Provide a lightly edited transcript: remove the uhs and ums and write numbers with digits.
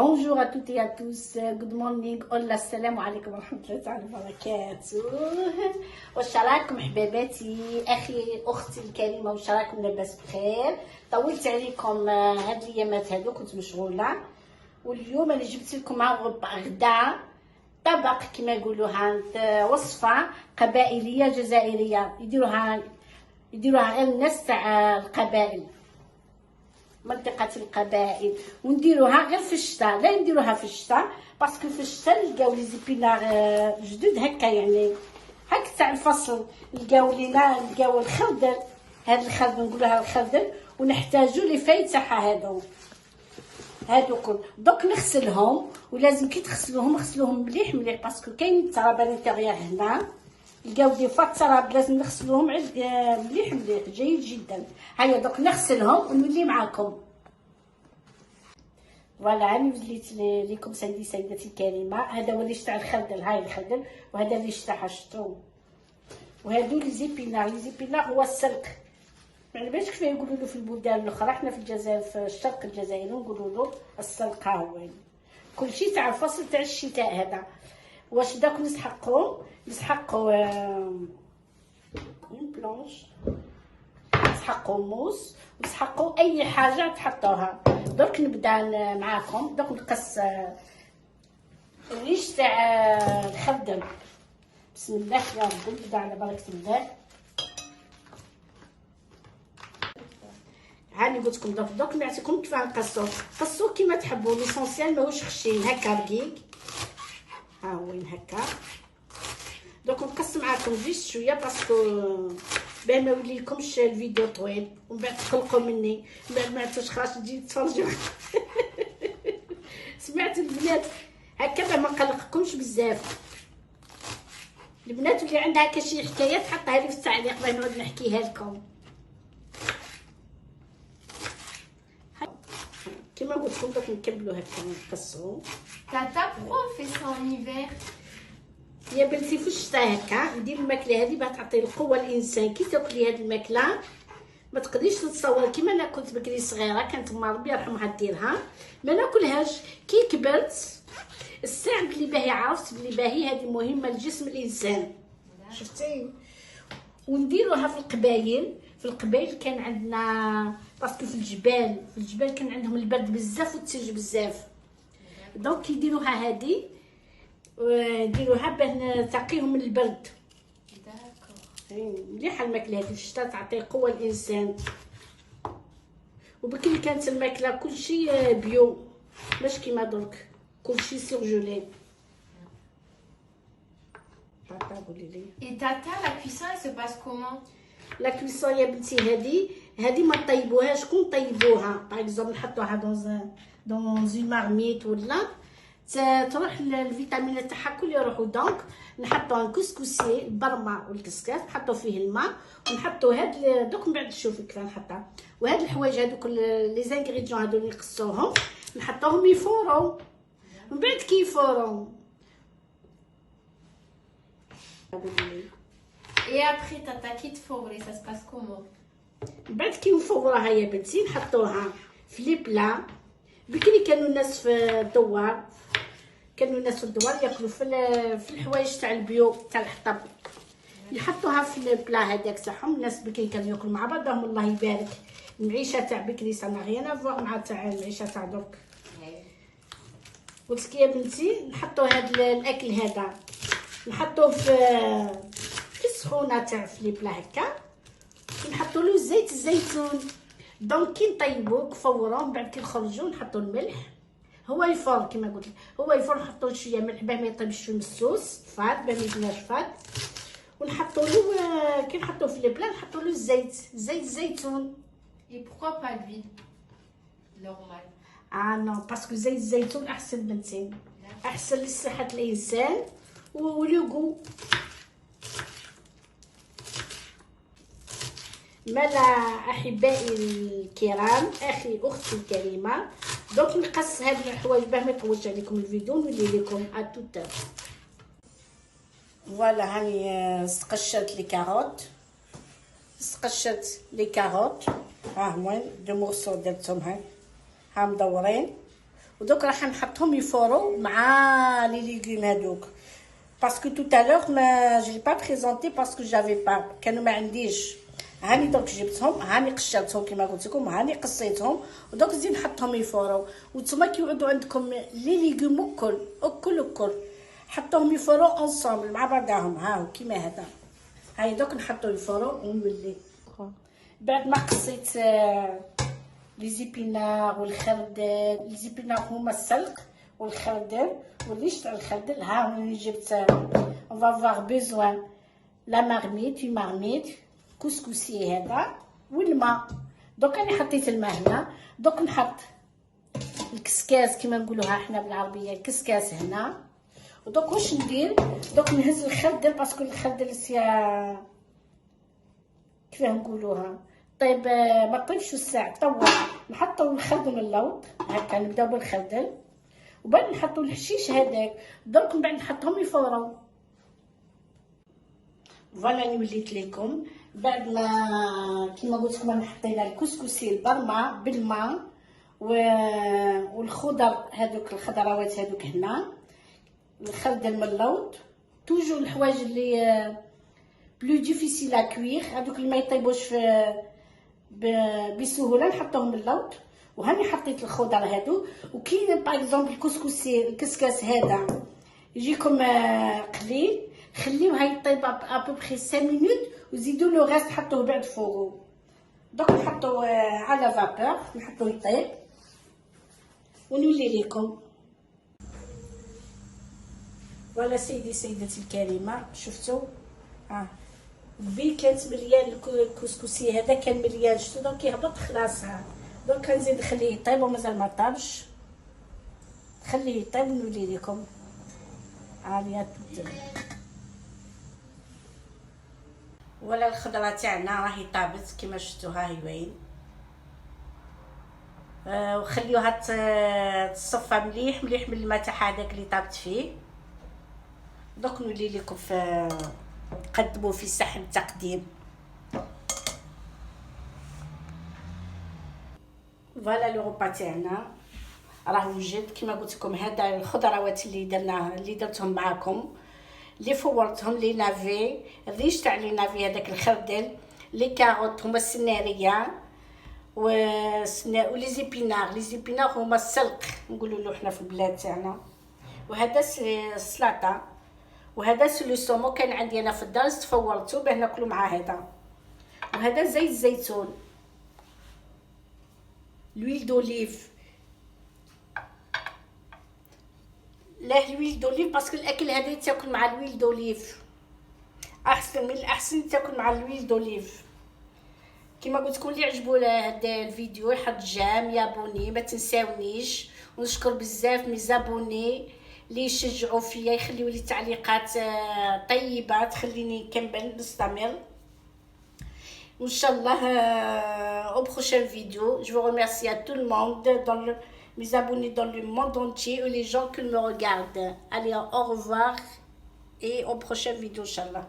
Bonjour à toutes et à tous. Good morning. الله السلام عليكم ورحمة الله تعالى وبركاته. واش راكم حباباتي اخي اختي الكريمه؟ واش راكم لاباس بخير؟ طولت عليكم هاد الايامات هادو، كنت مشغوله. واليوم انا جبت لكم غدا طبق كما يقولوها، وصفه قبائليه جزائريه يديروها الناس تاع القبائل، منطقة القبائل، ونديروها غير في الشتاء. لا نديروها في الشتاء باسكو في الشتاء نلقاو لي زيبينار جدد هكا، يعني هكا تاع الفصل، نلقاو الخردل، هاد الخردل نقولوها الخردل، ونحتاجو لي فاي تاعها هادو كل دوك نغسلهم. ولازم كي تغسلوهم غسلوهم مليح مليح باسكو كاين التراب انتيريور هنا، لقاو دي فوا التراب، لازم نغسلوهم مليح مليح جيد جدا. هيا دوك نغسلهم ونولي معاكم. فوالا هاني وليت ليكم سيداتي الكريمه. هذا هو ريش تاع الخردل، هاي الخردل، وهذا ريش تاعها شتو، وهادو لي زيبينار هو السلق. يعني باش كيف يقولوا له في البلدان الاخرى، حنا في الجزائر في الشرق الجزائري نقولوا له السلق. هو كلشي تاع الفصل تاع الشتاء هذا. واش داك نسحقو اون بلونش، نسحقو موس، نسحقو اي حاجه تحطوها. درك نبدا معاكم. دوك نقص الريش تاع الخردل. بسم الله يا ربي، نبدا على بركه الله. هاني قلت لكم دوك نعطيكم كيف نقصو كيما تحبوا. ليسونسيال ماهوش خشين، هكا رقيق، ها وين هكا. دوك نقص معاكم جيست شويه باسكو باه ما يوليلكمش الفيديو طويل، ومن بعد تقلقوا مني، من بعد ما عرفتوش خلاص تجي تفرجوا. سمعت البنات هكا باه ما نقلقكمش بزاف. البنات اللي عندها هكا شي حكايات حطها لي في التعليق باه نعود نحكيها لكم. كما قلت لكم دوك نكملوا هكا نقصوا. Tata, pourquoi on fait ça en hiver? يا بنتي في الشتاء هكا ندير الماكله هذه باه تعطي القوه الانسان. كي تاكلي هذه الماكله ما تقدريش تتصور. كيما انا كنت بكري صغيره كانت ما ربي يرحمها ديرها، ما ناكلهاش. كي كبرت الساعه بلي باهي عرفت بلي باهي هذه مهمه لجسم الانسان. شفتي؟ ونديروها في القبايل كان عندنا باسكو في الجبال كان عندهم البرد بزاف والثلج بزاف، دونك يديروها هذه، نديروها باه نتقيهم من البرد. مليحه الماكله هذه في الشتاء، تعطي قوه الانسان. وبكري كانت الماكله كلشي بيو، مش كيما درك كلشي سيرجولي. Et Tata, la cuisson, elle se passe comment? لا كويسون يا بنتي هذه ما طيبوهاش. كون طيبوها باغ اكزومبل نحطوها دون زون مارميت ولا تروح الفيتامينات تاعها كل يروحوا. دونك نحطوا ان كسكسي برما والكسكاس، نحطوا فيه الماء ونحطوا هاد دوك من بعد شوفي كيف نحطها. وهاد الحوايج هذوك لي زانغريديون هذو اللي نقصوهم نحطوهم يفوروا. من بعد كي يفوروا Et après, Tata, quitte fourré, ça se passe comment? بعد كي نفوروها يا بنتي نحطوها في لي بلا. بكري كانوا الناس في الدوار ياكلوا في الحوايج تاع البيو تاع الحطب، يحطوها في البلا هذاك تاعهم. الناس بكري كانوا ياكلوا مع بعضهم. الله يبارك. المعيشه تاع بكري سنا غير نافوار مع تاع المعيشه تاع درك. قلت لك يا بنتي نحطوا هذا الاكل هذا نحطوه في السخونه تاع في لي بلا هكا، نحطوا له زيت الزيتون. دونك كي نطيبوه فوروه، من بعد كي نخرجوا نحطوا الملح. هو يفور كما قلت لك، هو يفور نحطوا شويه ملح باه ما يطيبش مسوس فات، باه ما يبناش فات. ونحطوا له كي نحطوه في لي بلا نحطوا له زيت الزيتون. Et pourquoi pas d'huile normale? نو باسكو زيت الزيتون احسن بنتي، احسن لصحه الانسان ولوغو. ملا احبائي الكرام، اختي الكريمه، دوك نقص هاد الحوايج باه ما يطولش عليكم الفيديو ونولي لكم اتوت. فوالا هاني سقشرت لي كاروت، ها هما دو مورسو درتهم، ها مدورين. ودوك راح نحطهم يفورو مع لي ليغوم هذوك. باسكو تو تالور ما جي با بريزونتي باسكو جافي با، كانوا ما عنديش. هاني دوك جبتهم، هاني قشرتهم كيما قلت لكم، هاني قصيتهم، ودوك نزيد نحطهم يفورو. وانتوما كيعودوا عندكم لي ليغوم الكل حطوهم يفورو اونصومبل مع بعضهم. هاو كيما هذا، هاي دوك نحطو يفورو ونولي. بعد ما قصيت لي زيبينار والخردل، لي زيبينار هما السلق والخردل والريش تاع الخردل. ها راني جبت اون فافوار بيزوان لا مارميت كسكسي هذا والماء. دوك راني حطيت الماء هنا. دوك نحط الكسكاس كيما نقولوها احنا بالعربيه، الكسكاس هنا. ودوك واش ندير؟ دوك نهز الخردل باسكو الخردل سيا كيفاه نقولوها طيب ما طيبش الساعه طول. نحطو الخردل اللوط هكا، نبداو بالخردل وبعد نحطو الحشيش هذاك. دوك من بعد نحطهم يفورو. فوالا وليت لكم بعد ما كيما قلت لكم حطينا الكسكسي البرمه بالماء والخضر هذوك الخضروات هذوك هنا، الخردل من اللوط. توجو الحوايج اللي بلو ديفيسيل ا كوير هذوك اللي ما يطيبوش بسهوله نحطوهم اللوط. وهاني حطيت الخضر هادو. وكاين باغ اكزومبل الكسكسي الكسكاس هذا يجيكم قليل، خليوه يطيب ابوبخي 5 مينوت وزيدوا له غاز حطوه بعد فوقو. دوك نحطوه على فابور نحطوه يطيب ونولي لكم. فوالا سيدي سيدتي الكريمه، شفتوا قبيل كانت مليان الكسكسي هذا، كان مليان. شفتوا دوك يهبط خلاص. دوك كنزيد نخليه يطيب ومازال ما طابش، خليه يطيب ونولي لكم. عاليه ولا الخضره تاعنا راهي طابت كيما شفتوا، ها هي وين. وخليوها تصفى مليح من الماء تاعها هذاك اللي طابت فيه. دوك نولي لكم في نقدموا في صحن التقديم. فوالا لو غوبا تاعنا راه وجد كيما قلت لكم. هذا الخضروات اللي درناها اللي درتهم معكم، اللي فورتهم لي نافي، الريش تاع لي نافي هذاك الخردل، لي كاروت هما السناريه ولي زيبينار. لي زيبينار هما السلق نقولوا له حنا في البلاد تاعنا. وهذا السلطه، وهذا سلو سومو كان عندي انا في الدار تفورته باه ناكلو مع هذا. وهذا زيت الزيتون، لويل دوليف. لا لويل دوليف باسكو الاكل هذا تاكل مع لويل دوليف احسن، من الاحسن تاكل مع لويل دوليف. كما قلت لكم اللي عجبو هذا الفيديو يحط جام يابوني، ما تنساونيش. ونشكر بزاف ميزابوني اللي يشجعوا فيا، يخليوا لي تعليقات طيبه تخليني نكمل نستمر ان شاء الله. au prochain vidéo. Je vous remercie à tout le monde, mes abonnés dans le monde entier et les gens qui me regardent. Allez, au revoir et au prochain vidéo, Inch'Allah.